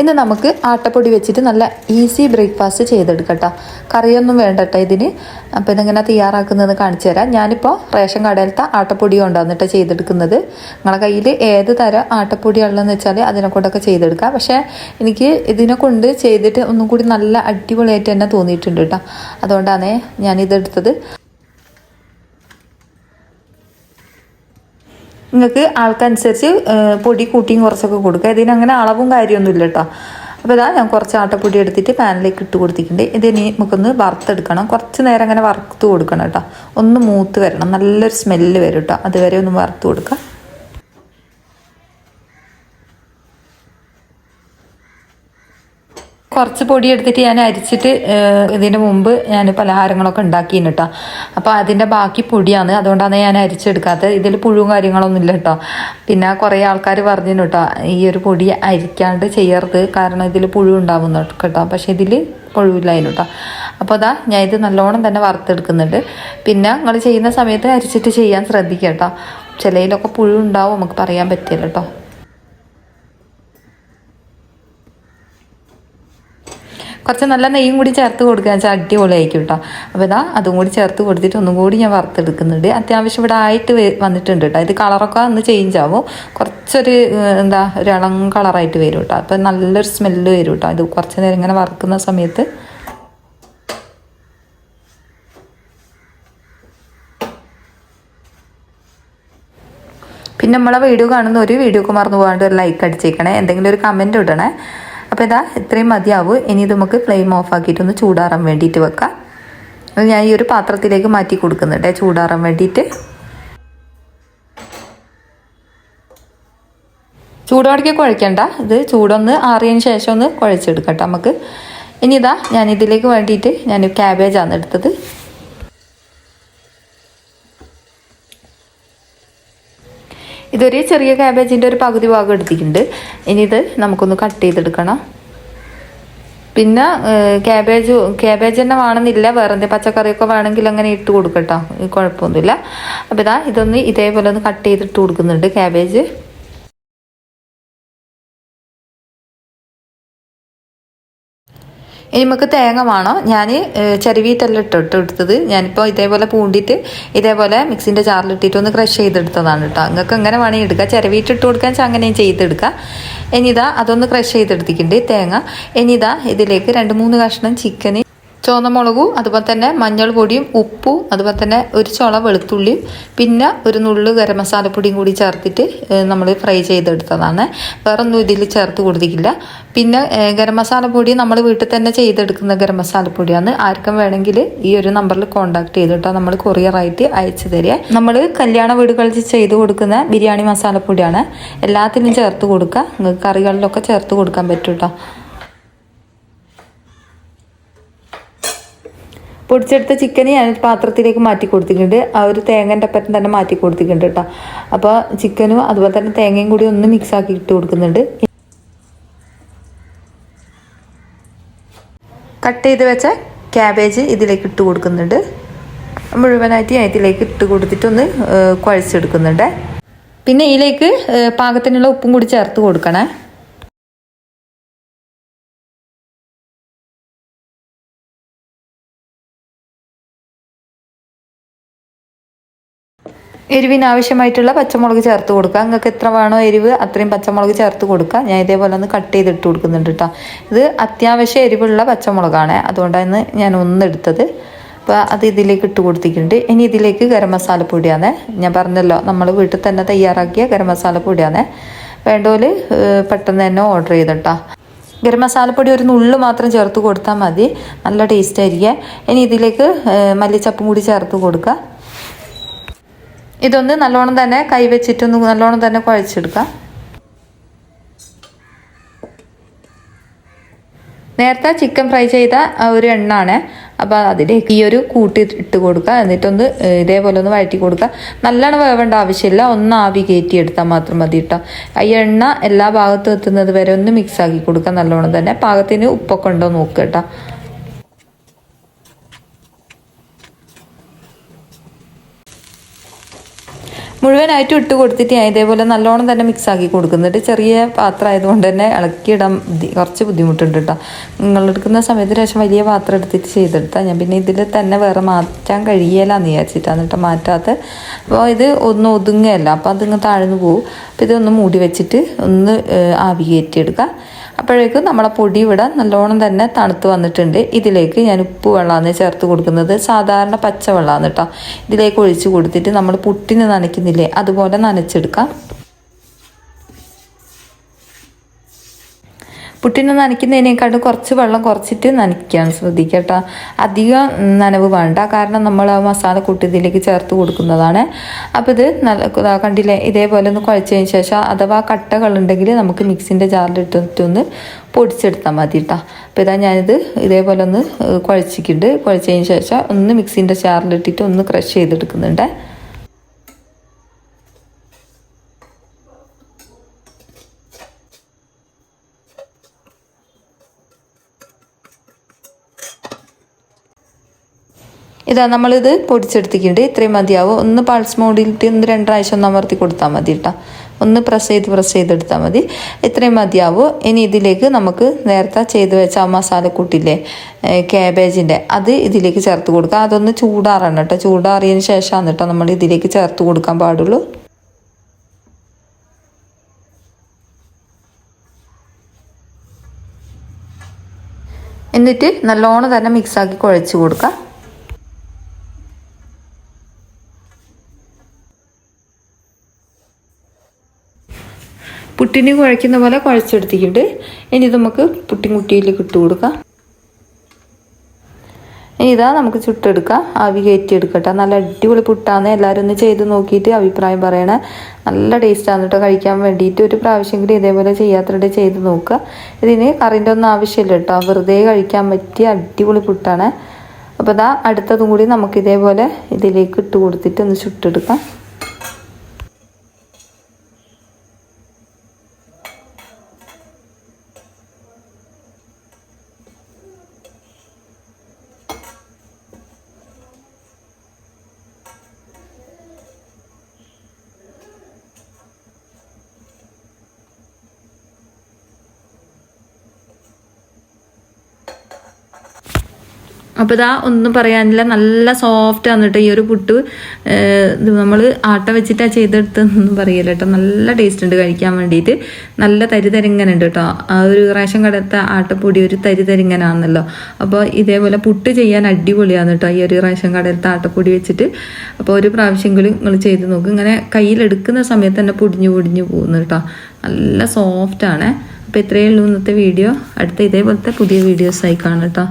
ഇന്ന് നമുക്ക് ആട്ടപ്പൊടി വെച്ചിട്ട് നല്ല ഈസി ബ്രേക്ക്ഫാസ്റ്റ് ചെയ്തെടുക്കാം കേട്ടോ. കറിയൊന്നും വേണ്ട കേട്ടോ ഇതിന്. അപ്പോൾ ഇതെങ്ങനെ തയ്യാറാക്കുന്നത് കാണിച്ചു തരാം. ഞാനിപ്പോൾ റേഷൻ കടയിലത്തെ ആട്ടപ്പൊടി കൊണ്ടാന്നിട്ട് ചെയ്തെടുക്കുന്നത്. നിങ്ങളെ കയ്യിൽ ഏത് തരം ആട്ടപ്പൊടി ഉള്ളതെന്ന് വെച്ചാൽ അതിനെ കൊണ്ടൊക്കെ ചെയ്തെടുക്കാം. പക്ഷേ എനിക്ക് ഇതിനെ കൊണ്ട് ചെയ്തിട്ട് ഒന്നും കൂടി നല്ല അടിപൊളിയായിട്ട് തന്നെ തോന്നിയിട്ടുണ്ട് കേട്ടോ. അതുകൊണ്ടാണ് ഞാനിതെടുത്തത്. നിങ്ങൾക്ക് ആൾക്കനുസരിച്ച് പൊടി കൂട്ടിയും കുറച്ചൊക്കെ കൊടുക്കുക. ഇതിനങ്ങനെ അളവും കാര്യമൊന്നുമില്ല കേട്ടോ. അപ്പോൾ ഇതാ ഞാൻ കുറച്ച് ആട്ടപ്പൊടി എടുത്തിട്ട് പാനിലേക്ക് ഇട്ട് കൊടുത്തിട്ടുണ്ട്. ഇതിനി നമുക്കൊന്ന് വറുത്തെടുക്കണം. കുറച്ച് നേരം അങ്ങനെ വറുത്ത് കൊടുക്കണം കേട്ടോ. ഒന്ന് മൂത്ത് വരണം, നല്ലൊരു സ്മെല്ല് വരും കേട്ടോ. അതുവരെ ഒന്ന് വറുത്ത് കൊടുക്കുക. കുറച്ച് പൊടി എടുത്തിട്ട് ഞാൻ അരിച്ചിട്ട് ഇതിന് മുമ്പ് ഞാൻ പലഹാരങ്ങളൊക്കെ ഉണ്ടാക്കിയിരുന്നു കേട്ടോ. അപ്പോൾ അതിൻ്റെ ബാക്കി പൊടിയാണ്, അതുകൊണ്ടാണ് ഞാൻ അരിച്ചെടുക്കാത്തത്. ഇതിൽ പുഴുവും കാര്യങ്ങളൊന്നും ഇല്ല കേട്ടോ. പിന്നെ കുറേ ആൾക്കാർ പറഞ്ഞു കേട്ടോ ഈ ഒരു പൊടി അരിക്കാണ്ട് ചെയ്യരുത്, കാരണം ഇതിൽ പുഴു ഉണ്ടാവുന്നു കേട്ടോ. പക്ഷേ ഇതിൽ പുഴുവില്ലായിരുന്നു കേട്ടോ. അപ്പോൾ അതാ ഞാൻ ഇത് നല്ലോണം തന്നെ വറുത്തെടുക്കുന്നുണ്ട്. പിന്നെ നിങ്ങൾ ചെയ്യുന്ന സമയത്ത് അരിച്ചിട്ട് ചെയ്യാൻ ശ്രദ്ധിക്കുക കേട്ടോ. ചിലയിലൊക്കെ പുഴു ഉണ്ടാവും, നമുക്ക് പറയാൻ പറ്റില്ല കേട്ടോ. കുറച്ച് നല്ല നെയ്യും കൂടി ചേർത്ത് കൊടുക്കുക വെച്ചാൽ അടിപൊളിയായിരിക്കും കേട്ടോ. അപ്പോൾ ഇതാ അതും കൂടി ചേർത്ത് കൊടുത്തിട്ട് ഒന്നും കൂടി ഞാൻ വറുത്തെടുക്കുന്നുണ്ട്. അത്യാവശ്യം ഇവിടെ ആയിട്ട് വന്നിട്ടുണ്ട് കേട്ടോ. ഇത് കളറൊക്കെ ഒന്ന് ചേഞ്ച് ആവും, കുറച്ചൊരു ഒരു ഇളം കളറായിട്ട് വരും കേട്ടോ. അപ്പോൾ നല്ലൊരു സ്മെല്ല് വരും കേട്ടോ ഇത് കുറച്ച് നേരം ഇങ്ങനെ വറുക്കുന്ന സമയത്ത്. പിന്നെ നമ്മളെ വീഡിയോ കാണുന്ന ഒരു വീഡിയോക്ക് മറന്നു പോകാണ്ട് ഒരു ലൈക്ക് അടിച്ചേക്കണേ, എന്തെങ്കിലും ഒരു കമൻറ്റ് ഇടണേ. അപ്പോൾ ഇതാ ഇത്രയും മതിയാവും. ഇനി ഇത് നമുക്ക് ഫ്ലെയിം ഓഫ് ആക്കിയിട്ടൊന്ന് ചൂടാറാൻ വേണ്ടിയിട്ട് വെക്കാം. അത് ഞാൻ ഈ ഒരു പാത്രത്തിലേക്ക് മാറ്റി കൊടുക്കുന്നുണ്ട് ചൂടാറാൻ വേണ്ടിയിട്ട്. ചൂടോടേക്ക് കുഴയ്ക്കണ്ട, ഇത് ചൂടൊന്ന് ആറിയതിന് ശേഷം ഒന്ന് കുഴച്ചെടുക്കട്ടെ നമുക്ക്. ഇനി ഇതാ ഞാൻ ഇതിലേക്ക് വേണ്ടിയിട്ട് ഞാൻ ക്യാബേജാണ് എടുത്തത്. ഇതൊരു ചെറിയ ക്യാബേജിൻ്റെ ഒരു പകുതി ഭാഗം എടുത്തിട്ടുണ്ട്. ഇനി ഇത് നമുക്കൊന്ന് കട്ട് ചെയ്തെടുക്കണം. പിന്നെ ക്യാബേജ് തന്നെ വേണമെന്നില്ല, വേറെ എന്തെങ്കിലും പച്ചക്കറിയൊക്കെ വേണമെങ്കിൽ അങ്ങനെ ഇട്ട് കൊടുക്കട്ടോ, കുഴപ്പമൊന്നുമില്ല. അപ്പോൾ ഇതൊന്ന് ഇതേപോലെ ഒന്ന് കട്ട് ചെയ്തിട്ട് കൊടുക്കുന്നുണ്ട് ക്യാബേജ്. ഇനി നമുക്ക് തേങ്ങ വേണം. ഞാൻ ചെറുവീറ്റെല്ലാം എടുത്തത്. ഞാനിപ്പോൾ ഇതേപോലെ പൂണ്ടിയിട്ട് ഇതേപോലെ മിക്സിൻ്റെ ജാറിലിട്ടിട്ട് ഒന്ന് ക്രഷ് ചെയ്തെടുത്തതാണ് കേട്ടോ. നിങ്ങൾക്ക് എങ്ങനെ വേണമെങ്കിൽ എടുക്കുക. ചെറുവീറ്റ് ഇട്ട് കൊടുക്കാൻ വെച്ചാൽ അങ്ങനെയും ചെയ്തെടുക്കുക. ഇനിതാ അതൊന്ന് ക്രഷ് ചെയ്തെടുത്തിട്ടുണ്ട് തേങ്ങ. ഇനിതാ ഇതിലേക്ക് 2-3 കഷ്ണം ചിക്കന്, ചുവന്ന മുളകും അതുപോലെ തന്നെ മഞ്ഞൾ പൊടിയും ഉപ്പും അതുപോലെ തന്നെ ഒരു ചുള വെളുത്തുള്ളിയും പിന്നെ ഒരു നുള്ളു ഗരം മസാലപ്പൊടിയും കൂടി ചേർത്തിട്ട് നമ്മൾ ഫ്രൈ ചെയ്തെടുത്തതാണ്. വേറൊന്നും ഇതിൽ ചേർത്ത് കൊടുത്തിട്ടില്ല. പിന്നെ ഗരം മസാലപ്പൊടി നമ്മൾ വീട്ടിൽ തന്നെ ചെയ്തെടുക്കുന്ന ഗരം മസാലപ്പൊടിയാണ്. ആർക്കും വേണമെങ്കിൽ ഈ ഒരു നമ്പറിൽ കോൺടാക്ട് ചെയ്തിട്ടോ നമ്മൾ കൊറിയറായിട്ട് അയച്ചു തരിക. നമ്മൾ കല്യാണ വീടുകളിൽ ചെയ്ത് കൊടുക്കുന്ന ബിരിയാണി മസാലപ്പൊടിയാണ്. എല്ലാത്തിനും ചേർത്ത് കൊടുക്കുക. നിങ്ങൾക്ക് കറികളിലൊക്കെ ചേർത്ത് കൊടുക്കാൻ പറ്റും കേട്ടോ. പൊടിച്ചെടുത്ത ചിക്കന് ഞാൻ പാത്രത്തിലേക്ക് മാറ്റി കൊടുത്തിട്ടുണ്ട്. ആ ഒരു തേങ്ങൻ്റെ ഒപ്പം തന്നെ മാറ്റി കൊടുത്തിട്ടുണ്ട് കേട്ടോ. അപ്പോൾ ചിക്കനും അതുപോലെ തന്നെ തേങ്ങയും കൂടി ഒന്ന് മിക്സ് ആക്കി ഇട്ട് കൊടുക്കുന്നുണ്ട്. കട്ട് ചെയ്ത് വെച്ച ക്യാബേജ് ഇതിലേക്ക് ഇട്ട് കൊടുക്കുന്നുണ്ട്. മുഴുവനായിട്ട് ഞാൻ ഇതിലേക്ക് ഇട്ട് കൊടുത്തിട്ടൊന്ന് കുഴച്ചെടുക്കുന്നുണ്ട്. പിന്നെ ഇതിലേക്ക് പാകത്തിനുള്ള ഉപ്പും കൂടി ചേർത്ത് കൊടുക്കണേ. എരിവിന് ആവശ്യമായിട്ടുള്ള പച്ചമുളക് ചേർത്ത് കൊടുക്കുക. നിങ്ങൾക്ക് എത്ര വേണോ എരിവ് അത്രയും പച്ചമുളക് ചേർത്ത് കൊടുക്കുക. ഞാൻ ഇതേപോലെ ഒന്ന് കട്ട് ചെയ്തിട്ട് കൊടുക്കുന്നുണ്ട് കേട്ടോ. ഇത് അത്യാവശ്യം എരിവുള്ള പച്ചമുളകാണ്, അതുകൊണ്ടാണ് ഞാൻ ഒന്നെടുത്തത്. അപ്പോൾ അത് ഇതിലേക്ക് ഇട്ട് കൊടുത്തിട്ടുണ്ട്. ഇനി ഇതിലേക്ക് ഗരം മസാലപ്പൊടിയാണ്. ഞാൻ പറഞ്ഞല്ലോ നമ്മൾ വീട്ടിൽ തന്നെ തയ്യാറാക്കിയ ഗരം മസാലപ്പൊടിയാണ്. വേണ്ടോല് പെട്ടെന്ന് തന്നെ ഓർഡർ ചെയ്തിട്ടോ. ഗരം മസാലപ്പൊടി ഒരു നുള്ളു മാത്രം ചേർത്ത് കൊടുത്താൽ മതി, നല്ല ടേസ്റ്റ് ആയിരിക്കും. ഇനി ഇതിലേക്ക് മല്ലിച്ചപ്പും കൂടി ചേർത്ത് കൊടുക്കുക. ഇതൊന്ന് നല്ലോണം തന്നെ കൈവച്ചിട്ടൊന്ന് നല്ലോണം തന്നെ കുഴച്ചെടുക്കാം. നേരത്തെ ചിക്കൻ ഫ്രൈ ചെയ്ത ഒരു എണ്ണയാണ്. അപ്പോൾ അതിലേക്ക് ഈ ഒരു കൂട്ടി ഇട്ട് കൊടുക്കുക. എന്നിട്ടൊന്ന് ഇതേപോലെ ഒന്ന് വഴറ്റി കൊടുക്കുക. നല്ലോണം വേവേണ്ട ആവശ്യമില്ല, ഒന്ന് ആവി കയറ്റി എടുത്താൽ മാത്രം മതി കേട്ടോ. ഈ എണ്ണ എല്ലാ ഭാഗത്തും എത്തുന്നത് വരെ ഒന്ന് മിക്സ് ആക്കി കൊടുക്കുക നല്ലോണം തന്നെ. പാകത്തിന് ഉപ്പൊക്കെ ഉണ്ടോ നോക്കുക കേട്ടോ. മുഴുവനായിട്ട് ഇട്ട് കൊടുത്തിട്ട് ഞാൻ ഇതേപോലെ നല്ലോണം തന്നെ മിക്സ് ആക്കി കൊടുക്കുന്നുണ്ട്. ചെറിയ പാത്രം ആയതുകൊണ്ട് തന്നെ ഇളക്കിയിടാൻ കുറച്ച് ബുദ്ധിമുട്ടുണ്ട് കേട്ടോ. നിങ്ങളെടുക്കുന്ന സമയത്ത് ശേഷം വലിയ പാത്രം എടുത്തിട്ട് ചെയ്തെടുത്താൽ ഞാൻ പിന്നെ ഇതിൽ തന്നെ വേറെ മാറ്റാൻ കഴിയലാന്ന് വിചാരിച്ചിട്ടാണ് എന്നിട്ട് മാറ്റാത്ത. അപ്പോൾ ഇത് ഒന്ന് ഒതുങ്ങുകയല്ല, അപ്പോൾ അതിങ്ങ് താഴ്ന്നു പോകും. അപ്പോൾ ഇതൊന്ന് മൂടി വെച്ചിട്ട് ഒന്ന് ആവി കയറ്റിയെടുക്കുക. അപ്പോഴേക്കും നമ്മളെ പൊടി ഇവിടെ നല്ലോണം തന്നെ തണുത്ത് വന്നിട്ടുണ്ട്. ഇതിലേക്ക് ഞാൻ ഉപ്പ് വെള്ളമാണ് ചേർത്ത് കൊടുക്കുന്നത്. സാധാരണ പച്ചവെള്ളമാണ് കേട്ടോ. ഇതിലേക്ക് ഒഴിച്ച് കൊടുത്തിട്ട് നമ്മൾ പുട്ടിന് നനയ്ക്കുന്നില്ലേ അതുപോലെ നനച്ചെടുക്കാം. പുട്ടിന് നനയ്ക്കുന്നതിനേക്കാളും കുറച്ച് വെള്ളം കുറച്ചിട്ട് നനയ്ക്കാൻ ശ്രദ്ധിക്കുക കേട്ടോ. അധികം നനവ് വേണ്ട, കാരണം നമ്മൾ ആ മസാല കൂട്ടി ഇതിലേക്ക് ചേർത്ത് കൊടുക്കുന്നതാണ്. അപ്പോൾ ഇത് നല്ല കണ്ടില്ലേ, ഇതേപോലെ ഒന്ന് കുഴച്ചതിന് ശേഷം അഥവാ കട്ടകളുണ്ടെങ്കിൽ നമുക്ക് മിക്സിൻ്റെ ജാറിലിട്ടിട്ടൊന്ന് പൊടിച്ചെടുത്താൽ മതി കേട്ടോ. അപ്പോൾ ഇതാ ഞാനിത് ഇതേപോലെ ഒന്ന് കുഴച്ചിട്ടുണ്ട്. കുഴച്ചതിന് ശേഷം ഒന്ന് മിക്സിൻ്റെ ജാറിലിട്ടിട്ട് ഒന്ന് ക്രഷ് ചെയ്തെടുക്കുന്നുണ്ട്. ഇതാ നമ്മളിത് പൊടിച്ചെടുത്തിട്ടുണ്ട്. ഇത്രയും മതിയാവും. ഒന്ന് പൾസ് മോഡിലിട്ട് ഒന്ന് 2 പ്രാവശ്യം ഒന്ന് അമർത്തി കൊടുത്താൽ മതി കേട്ടോ. ഒന്ന് പ്രസ് ചെയ്തെടുത്താൽ മതി. ഇത്രയും മതിയാവും. ഇനി ഇതിലേക്ക് നമുക്ക് നേരത്തെ ചെയ്ത് വെച്ച ആ മസാലക്കൂട്ടില്ലേ ക്യാബേജിൻ്റെ, അത് ഇതിലേക്ക് ചേർത്ത് കൊടുക്കുക. അതൊന്ന് ചൂടാറണം കേട്ടോ. ചൂടാറിയതിന് ശേഷമാണ് കേട്ടോ നമ്മൾ ഇതിലേക്ക് ചേർത്ത് കൊടുക്കാൻ പാടുള്ളൂ. എന്നിട്ട് നല്ലോണം തന്നെ മിക്സാക്കി കുഴച്ച് കൊടുക്കുക. പുട്ടിന് കുഴയ്ക്കുന്ന പോലെ കുഴച്ചെടുത്തിട്ടുണ്ട്. ഇനി നമുക്ക് പുട്ടിൻകുട്ടിയിലേക്ക് ഇട്ട് കൊടുക്കാം. ഇനി ഇതാ നമുക്ക് ചുട്ടെടുക്കാം. ആവി കയറ്റിയെടുക്കട്ടെ. നല്ല അടിപൊളി പുട്ടാണ്. എല്ലാവരും ഒന്ന് ചെയ്ത് നോക്കിയിട്ട് അഭിപ്രായം പറയണേ. നല്ല ടേസ്റ്റാണ് കേട്ടോ. കഴിക്കാൻ വേണ്ടിയിട്ട് ഒരു പ്രാവശ്യമെങ്കിലും ഇതേപോലെ ചെയ്യാത്തവരുടെ ചെയ്ത് നോക്കുക. ഇതിന് കറിൻ്റെ ഒന്നും ആവശ്യമില്ല കേട്ടോ. വെറുതെ കഴിക്കാൻ പറ്റിയ അടിപൊളി പുട്ടാണ്. അപ്പോൾ ഇതാ അടുത്തതും കൂടി നമുക്ക് ഇതേപോലെ ഇതിലേക്ക് ഇട്ട് കൊടുത്തിട്ട് ഒന്ന് ചുട്ടെടുക്കാം. അപ്പോൾ ഇതാ ഒന്നും പറയാനില്ല, നല്ല സോഫ്റ്റ് ആണ് കേട്ടോ ഈ ഒരു പുട്ട്. നമ്മൾ ആട്ട വെച്ചിട്ടാണ് ചെയ്തെടുത്തതെന്നൊന്നും പറയില്ല കേട്ടോ. നല്ല ടേസ്റ്റ് ഉണ്ട് കഴിക്കാൻ വേണ്ടിയിട്ട്. നല്ല തരിതരിങ്ങനെ ഉണ്ട് കേട്ടോ. ആ ഒരു റേഷൻ കടത്തെ ആട്ടപ്പൊടി ഒരു തരിതരിങ്ങനാണല്ലോ. അപ്പോൾ ഇതേപോലെ പുട്ട് ചെയ്യാൻ അടിപൊളിയാണ് കേട്ടോ ഈ ഒരു റേഷൻ കടത്തെ ആട്ടപ്പൊടി വെച്ചിട്ട്. അപ്പോൾ ഒരു പ്രാവശ്യമെങ്കിലും നിങ്ങൾ ചെയ്ത് നോക്കും. ഇങ്ങനെ കയ്യിലെടുക്കുന്ന സമയത്ത് തന്നെ പൊടിഞ്ഞു പോകുന്നു കേട്ടോ. നല്ല സോഫ്റ്റാണ്. അപ്പോൾ ഇത്രയേ ഉള്ളൂ ഇന്നത്തെ വീഡിയോ. അടുത്ത ഇതേപോലത്തെ പുതിയ വീഡിയോസായി കാണാം കേട്ടോ.